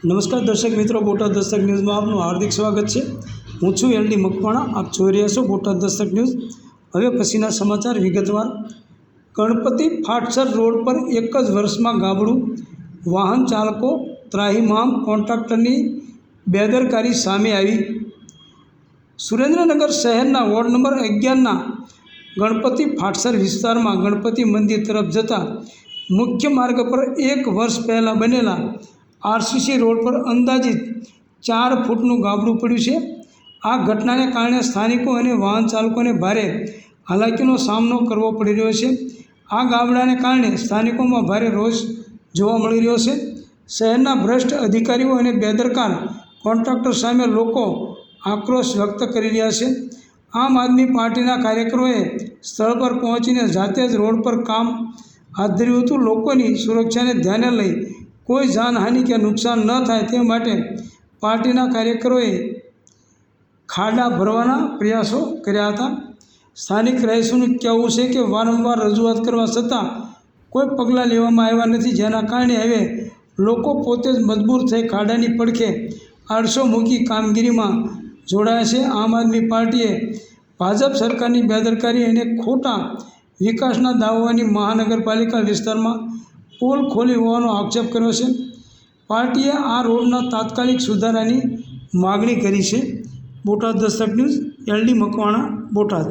નમસ્કાર દર્શક મિત્રો, બોટાદ દસ્તક ન્યૂઝમાં આપનું હાર્દિક સ્વાગત છે। હું છું એલડી મકવાણા। આપ જોઈ રહ્યા છો બોટાદ દસ્તક ન્યૂઝ। હવે પછીના સમાચાર વિગતવાર। ગણપતિ ફાટસર રોડ પર એક જ વર્ષમાં ગાબડું, વાહન ચાલકો ત્રાહિમામ, કોન્ટ્રાક્ટરની બેદરકારી સામે આવી। સુરેન્દ્રનગર શહેરના વોર્ડ નંબર 11ના ગણપતિ ફાટસર વિસ્તારમાં ગણપતિ મંદિર તરફ જતા મુખ્ય માર્ગ પર એક વર્ષ પહેલાં બનેલા આરસીસી રોડ પર અંદાજિત 4 ફૂટનું ગાબડું પડ્યું છે। આ ઘટનાને કારણે સ્થાનિકો અને વાહન ચાલકોને ભારે હાલાકીનો સામનો કરવો પડી રહ્યો છે। આ ગાબડાને કારણે સ્થાનિકોમાં ભારે રોષ જોવા મળી રહ્યો છે। શહેરના ભ્રષ્ટ અધિકારીઓ અને બેદરકાર કોન્ટ્રાક્ટર સામે લોકો આક્રોશ વ્યક્ત કરી રહ્યા છે। આમ આદમી પાર્ટીના કાર્યકરોએ સ્થળ પર પહોંચીને જાતે જ રોડ પર કામ હાથ ધર્યું હતું। લોકોની સુરક્ષાને ધ્યાને લઈ કોઈ જાનહાનિ કે નુકસાન ન થાય તે માટે પાર્ટીના કાર્યકરોએ ખાડા ભરવાના પ્રયાસો કર્યા હતા। સ્થાનિક રહીશોનું કહેવું છે કે વારંવાર રજૂઆત કરવા છતાં કોઈ પગલાં લેવામાં આવ્યા નથી, જેના કારણે હવે લોકો પોતે જ મજબૂર થઈ ખાડાની પડખે આડશો મૂકી કામગીરીમાં જોડાયા છે। આમ આદમી પાર્ટીએ ભાજપ સરકારની બેદરકારી અને ખોટા વિકાસના દાવાઓની મહાનગરપાલિકા વિસ્તારમાં પોલ ખોલી હોવાનો આક્ષેપ કર્યો છે। પાર્ટીએ આ રોડના તાત્કાલિક સુધારાની માગણી કરી છે। Botad Dastak news, L D Makwana, Botad.